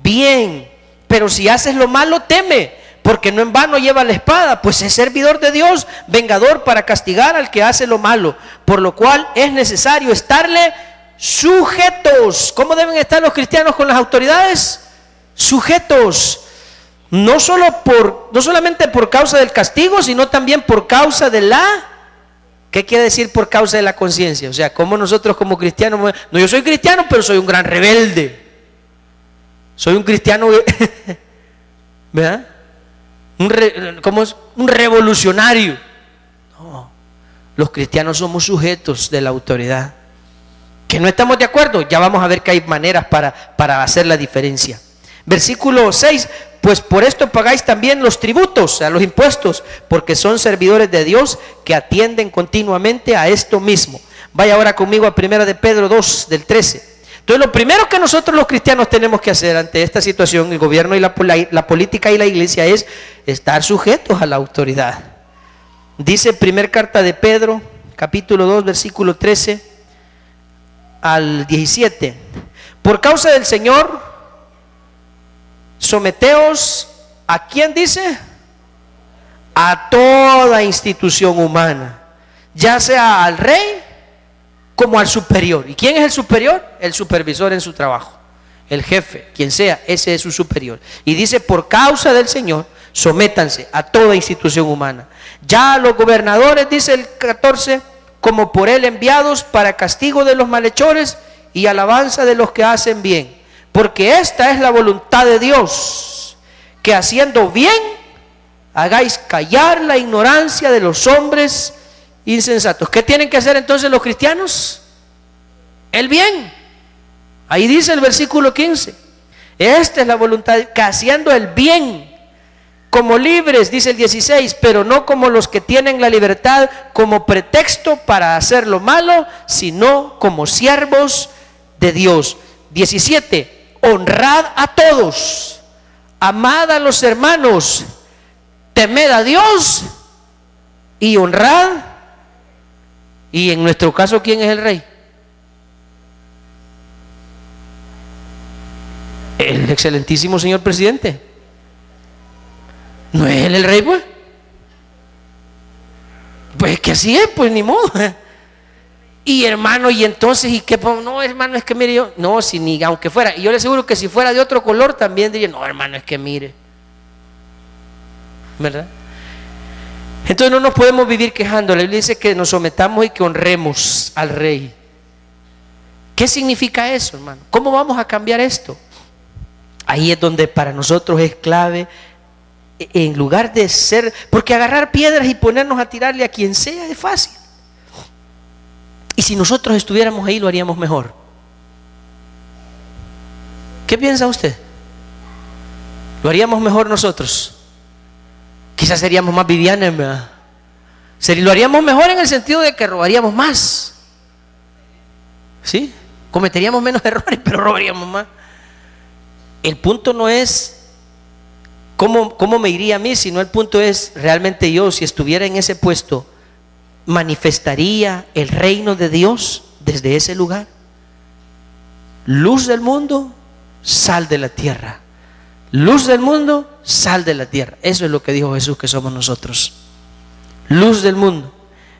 bien. Pero si haces lo malo, teme, porque no en vano lleva la espada, pues es servidor de Dios, vengador para castigar al que hace lo malo, por lo cual es necesario estarle sujetos. ¿Cómo deben estar los cristianos con las autoridades? Sujetos, no solamente por causa del castigo, sino también por causa de la... ¿Qué quiere decir por causa de la conciencia? O sea, como nosotros como cristianos, no, yo soy cristiano, pero soy un gran rebelde. Soy un cristiano, ¿verdad? ¿Cómo es? Un revolucionario. No, los cristianos somos sujetos de la autoridad. Que no estamos de acuerdo, ya vamos a ver que hay maneras para hacer la diferencia. Versículo 6, pues por esto pagáis también los tributos, o sea, los impuestos, porque son servidores de Dios que atienden continuamente a esto mismo. Vaya ahora conmigo a 1 de Pedro 2, del 13. Entonces lo primero que nosotros los cristianos tenemos que hacer ante esta situación, el gobierno y la política y la iglesia, es estar sujetos a la autoridad. Dice primera carta de Pedro, capítulo 2, versículo 13 al 17. Por causa del Señor, someteos, ¿a quién dice? A toda institución humana, ya sea al rey como al superior. ¿Y quién es el superior? El supervisor en su trabajo, el jefe, quien sea, ese es su superior. Y dice, por causa del Señor, sométanse a toda institución humana. Ya los gobernadores, dice el 14, como por él enviados para castigo de los malhechores y alabanza de los que hacen bien. Porque esta es la voluntad de Dios, que haciendo bien, hagáis callar la ignorancia de los hombres insensatos. ¿Qué tienen que hacer entonces los cristianos? El bien. Ahí dice el versículo 15. Esta es la voluntad, que haciendo el bien, como libres, dice el 16, pero no como los que tienen la libertad como pretexto para hacer lo malo, sino como siervos de Dios. 17, honrad a todos, amad a los hermanos, temed a Dios y honrad. Y en nuestro caso, ¿quién es el rey? El excelentísimo señor presidente. ¿No es él el rey, pues? Pues que así es, pues ni modo. Y hermano, y entonces, ¿y qué? No, hermano, es que mire yo. No, si ni aunque fuera. Y yo le aseguro que si fuera de otro color también diría, no, hermano, es que mire. ¿Verdad? Entonces no nos podemos vivir quejando. La Biblia dice que nos sometamos y que honremos al rey. ¿Qué significa eso, hermano? ¿Cómo vamos a cambiar esto? Ahí es donde para nosotros es clave, en lugar de ser, porque agarrar piedras y ponernos a tirarle a quien sea es fácil. Y si nosotros estuviéramos ahí lo haríamos mejor. ¿Qué piensa usted? ¿Lo haríamos mejor nosotros? Quizás seríamos más Vivianes, ¿verdad? Lo haríamos mejor en el sentido de que robaríamos más. ¿Sí? Cometeríamos menos errores, pero robaríamos más. El punto no es cómo me iría a mí, sino el punto es realmente yo, si estuviera en ese puesto, manifestaría el reino de Dios desde ese lugar. Luz del mundo, sal de la tierra. Luz del mundo, sal de la tierra. Eso es lo que dijo Jesús que somos nosotros. Luz del mundo.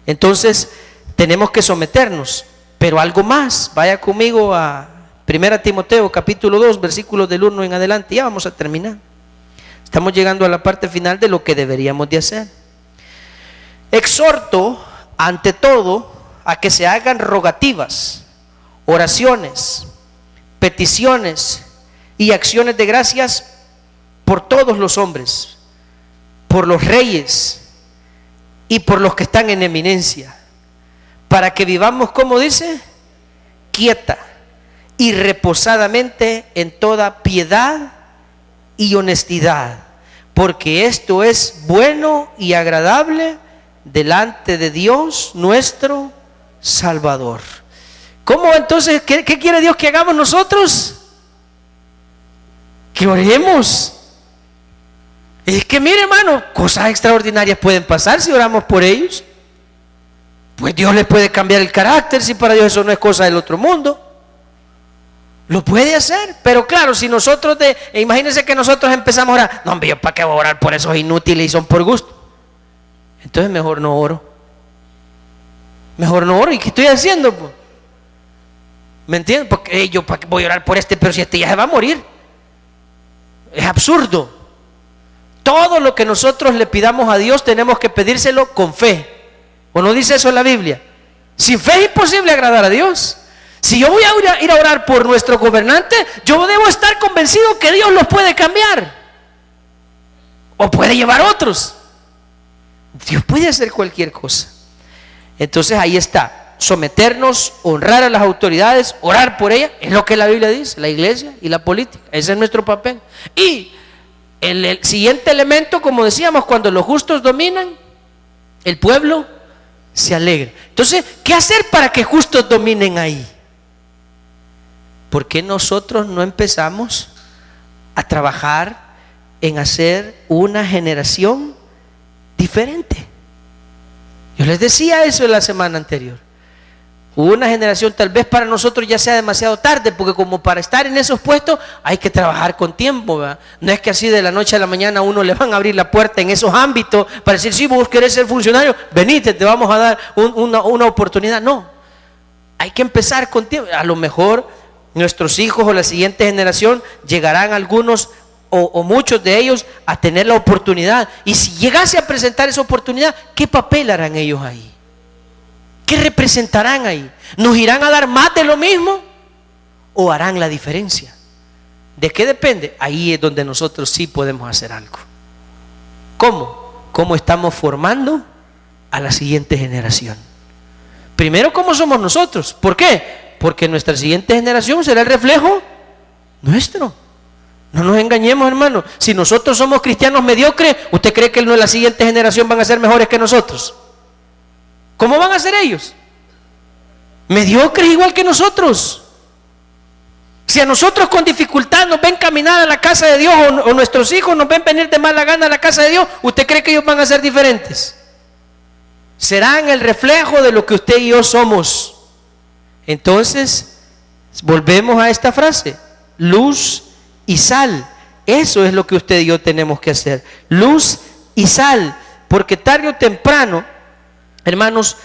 Entonces tenemos que someternos. Pero algo más, vaya conmigo a 1 Timoteo capítulo 2 versículos del 1 en adelante. Ya vamos a terminar. Estamos llegando a la parte final de lo que deberíamos de hacer. Exhorto ante todo a que se hagan rogativas, oraciones, peticiones y acciones de gracias por todos los hombres, por los reyes y por los que están en eminencia, para que vivamos, como dice, quieta y reposadamente en toda piedad y honestidad, porque esto es bueno y agradable delante de Dios nuestro Salvador. ¿Cómo entonces? ¿Qué quiere Dios que hagamos nosotros? Que oremos. Es que mire, hermano, cosas extraordinarias pueden pasar si oramos por ellos. Pues Dios les puede cambiar el carácter, si para Dios eso no es cosa del otro mundo. Lo puede hacer, pero claro, si nosotros imagínense que nosotros empezamos a orar, no, hombre, yo para qué voy a orar por esos inútiles y son por gusto. Entonces mejor no oro. Mejor no oro. ¿Y qué estoy haciendo? Pues? ¿Me entienden? Porque yo para qué voy a orar por este, pero si este ya se va a morir. Es absurdo. Todo lo que nosotros le pidamos a Dios tenemos que pedírselo con fe. ¿O no dice eso en la Biblia? Sin fe es imposible agradar a Dios. Si yo voy a ir a orar por nuestro gobernante, yo debo estar convencido que Dios los puede cambiar. O puede llevar otros. Dios puede hacer cualquier cosa. Entonces ahí está. Someternos, honrar a las autoridades, orar por ellas, es lo que la Biblia dice, la iglesia y la política. Ese es nuestro papel. Y el siguiente elemento, como decíamos, cuando los justos dominan, el pueblo se alegra. Entonces, ¿qué hacer para que justos dominen ahí? ¿Por qué nosotros no empezamos a trabajar en hacer una generación diferente? Yo les decía eso la semana anterior. Una generación, tal vez para nosotros ya sea demasiado tarde, porque como para estar en esos puestos hay que trabajar con tiempo, ¿verdad? No es que así de la noche a la mañana a uno le van a abrir la puerta en esos ámbitos para decir, si vos querés ser funcionario, venite, te vamos a dar una oportunidad. No, hay que empezar con tiempo. A lo mejor nuestros hijos o la siguiente generación llegarán algunos o muchos de ellos a tener la oportunidad. Y si llegase a presentar esa oportunidad, ¿qué papel harán ellos ahí? ¿Qué representarán ahí? ¿Nos irán a dar más de lo mismo o harán la diferencia? ¿De qué depende? Ahí es donde nosotros sí podemos hacer algo. ¿Cómo? ¿Cómo estamos formando a la siguiente generación? Primero, ¿cómo somos nosotros? ¿Por qué? Porque nuestra siguiente generación será el reflejo nuestro. No nos engañemos, hermano. Si nosotros somos cristianos mediocres, ¿usted cree que la siguiente generación van a ser mejores que nosotros? ¿Cómo van a ser ellos? Mediocres igual que nosotros. Si a nosotros con dificultad nos ven caminar a la casa de Dios o nuestros hijos nos ven venir de mala gana a la casa de Dios, ¿usted cree que ellos van a ser diferentes? Serán el reflejo de lo que usted y yo somos. Entonces, volvemos a esta frase: luz y sal. Eso es lo que usted y yo tenemos que hacer. Luz y sal. Porque tarde o temprano, hermanos,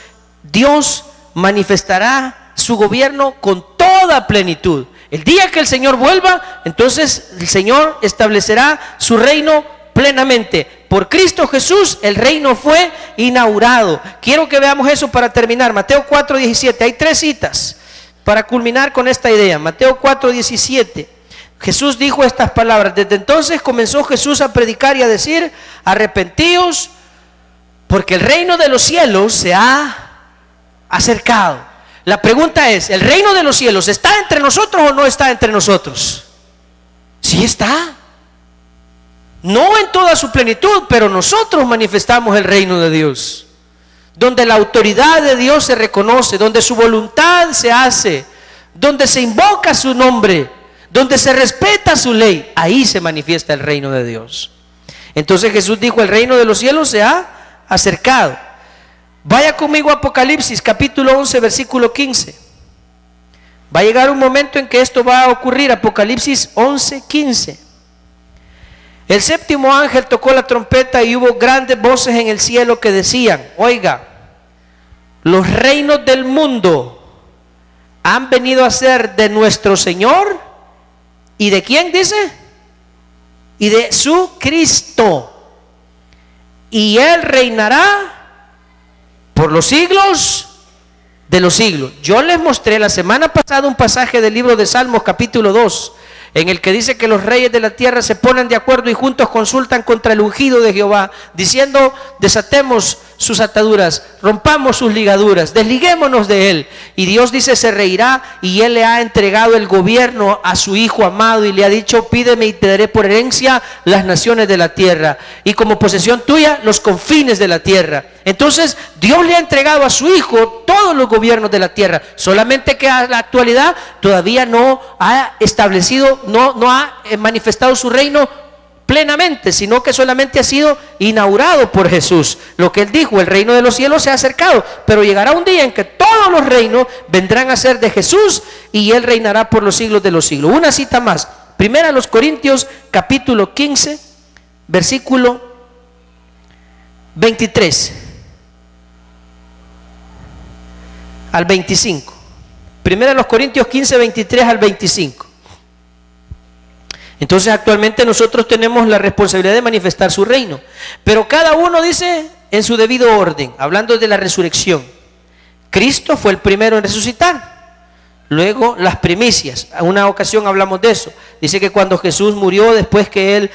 Dios manifestará su gobierno con toda plenitud. El día que el Señor vuelva, entonces el Señor establecerá su reino plenamente. Por Cristo Jesús el reino fue inaugurado. Quiero que veamos eso para terminar. Mateo 4:17. Hay 3 citas para culminar con esta idea. Mateo 4:17. Jesús dijo estas palabras. Desde entonces comenzó Jesús a predicar y a decir: arrepentíos, porque el reino de los cielos se ha acercado. La pregunta es: ¿el reino de los cielos está entre nosotros o no está entre nosotros? Sí está. No en toda su plenitud, pero nosotros manifestamos el reino de Dios, donde la autoridad de Dios se reconoce, donde su voluntad se hace, donde se invoca su nombre, donde se respeta su ley. Ahí se manifiesta el reino de Dios. Entonces Jesús dijo: el reino de los cielos se ha acercado. Vaya conmigo a Apocalipsis capítulo 11 versículo 15. Va a llegar un momento en que esto va a ocurrir. Apocalipsis 11, 15. El séptimo ángel tocó la trompeta y hubo grandes voces en el cielo que decían: oiga, los reinos del mundo han venido a ser de nuestro Señor. ¿Y de quién dice? Y de su Cristo. Y Él reinará por los siglos de los siglos. Yo les mostré la semana pasada un pasaje del libro de Salmos capítulo 2, en el que dice que los reyes de la tierra se ponen de acuerdo y juntos consultan contra el ungido de Jehová, diciendo: desatemos sus ataduras, rompamos sus ligaduras, desliguémonos de él. Y Dios dice: se reirá, y él le ha entregado el gobierno a su hijo amado y le ha dicho: pídeme y te daré por herencia las naciones de la tierra y como posesión tuya los confines de la tierra. Entonces Dios le ha entregado a su hijo todos los gobiernos de la tierra, solamente que a la actualidad todavía no ha establecido, no ha manifestado su reino plenamente, sino que solamente ha sido inaugurado por Jesús. Lo que él dijo: el reino de los cielos se ha acercado, pero llegará un día en que todos los reinos vendrán a ser de Jesús y él reinará por los siglos de los siglos. Una cita más, primera a los Corintios capítulo 15 versículo 23 al 25. Primera a los Corintios 15, 23 al 25. Entonces actualmente nosotros tenemos la responsabilidad de manifestar su reino, pero cada uno dice en su debido orden. Hablando de la resurrección, Cristo fue el primero en resucitar, luego las primicias. A una ocasión hablamos de eso. Dice que cuando Jesús murió, después que él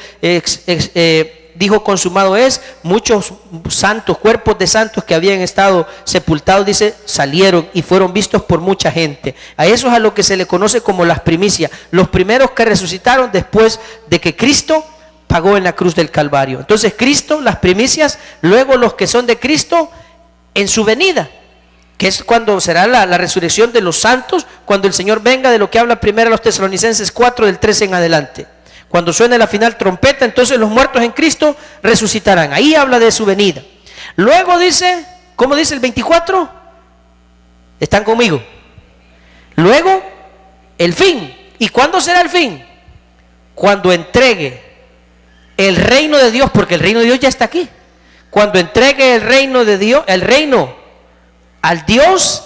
dijo consumado es, muchos santos, cuerpos de santos que habían estado sepultados, dice, salieron y fueron vistos por mucha gente. A eso es a lo que se le conoce como las primicias, los primeros que resucitaron después de que Cristo pagó en la cruz del Calvario. Entonces Cristo, las primicias, luego los que son de Cristo en su venida, que es cuando será la resurrección de los santos, cuando el Señor venga, de lo que habla primero a los Tesalonicenses 4 del 13 en adelante. Cuando suene la final trompeta, entonces los muertos en Cristo resucitarán. Ahí habla de su venida. Luego dice, ¿cómo dice el 24? ¿Están conmigo? Luego, el fin. ¿Y cuándo será el fin? Cuando entregue el reino de Dios, porque el reino de Dios ya está aquí. Cuando entregue el reino de Dios, el reino al Dios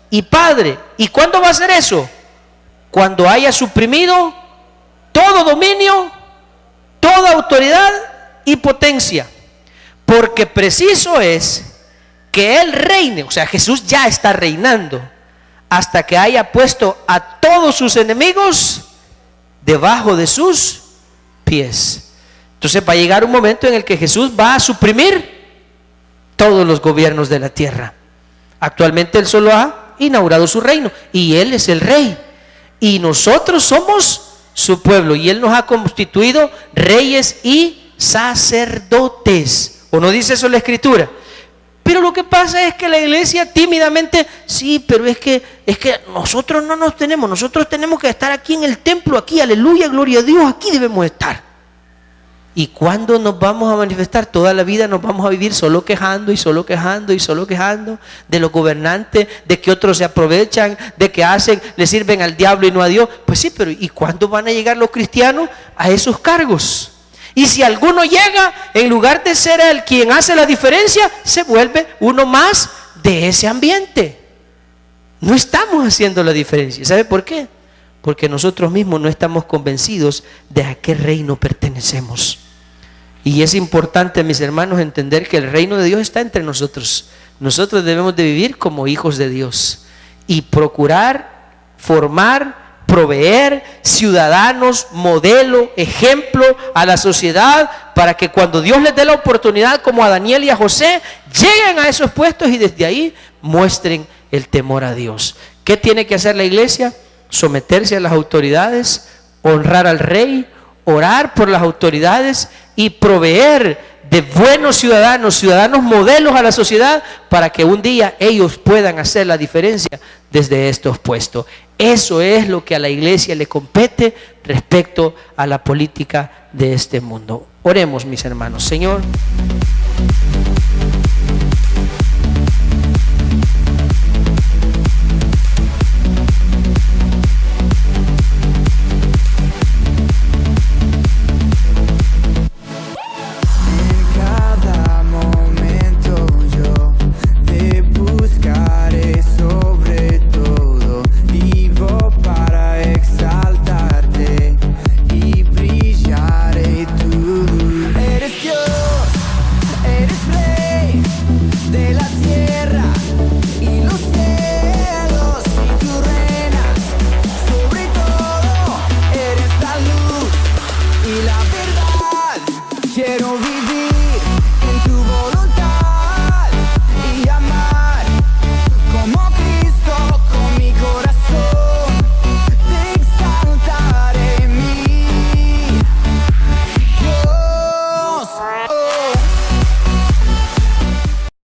y Padre. ¿Y cuándo va a ser eso? Cuando haya suprimido todo dominio, toda autoridad y potencia, porque preciso es que Él reine, o sea, Jesús ya está reinando, hasta que haya puesto a todos sus enemigos debajo de sus pies. Entonces va a llegar un momento en el que Jesús va a suprimir todos los gobiernos de la tierra. Actualmente Él solo ha inaugurado su reino, y Él es el rey, y nosotros somos su pueblo, y Él nos ha constituido reyes y sacerdotes. ¿O no dice eso la Escritura? Pero lo que pasa es que la iglesia tímidamente, sí, pero es que nosotros no nos tenemos, nosotros tenemos que estar aquí en el templo, aquí, aleluya, gloria a Dios, aquí debemos estar. ¿Y cuándo nos vamos a manifestar? Toda la vida nos vamos a vivir solo quejando y solo quejando y solo quejando de los gobernantes, de que otros se aprovechan, de que le sirven al diablo y no a Dios. Pues sí, pero ¿y cuándo van a llegar los cristianos a esos cargos? Y si alguno llega, en lugar de ser el quien hace la diferencia, se vuelve uno más de ese ambiente. No estamos haciendo la diferencia. ¿Sabe por qué? Porque nosotros mismos no estamos convencidos de a qué reino pertenecemos. Y es importante, mis hermanos, entender que el reino de Dios está entre nosotros. Nosotros debemos de vivir como hijos de Dios y procurar formar, proveer ciudadanos, modelo, ejemplo a la sociedad, para que cuando Dios les dé la oportunidad, como a Daniel y a José, lleguen a esos puestos y desde ahí muestren el temor a Dios. ¿Qué tiene que hacer la iglesia? Someterse a las autoridades, honrar al rey, orar por las autoridades y proveer de buenos ciudadanos, ciudadanos modelos a la sociedad, para que un día ellos puedan hacer la diferencia desde estos puestos. Eso es lo que a la iglesia le compete respecto a la política de este mundo. Oremos, mis hermanos. Señor,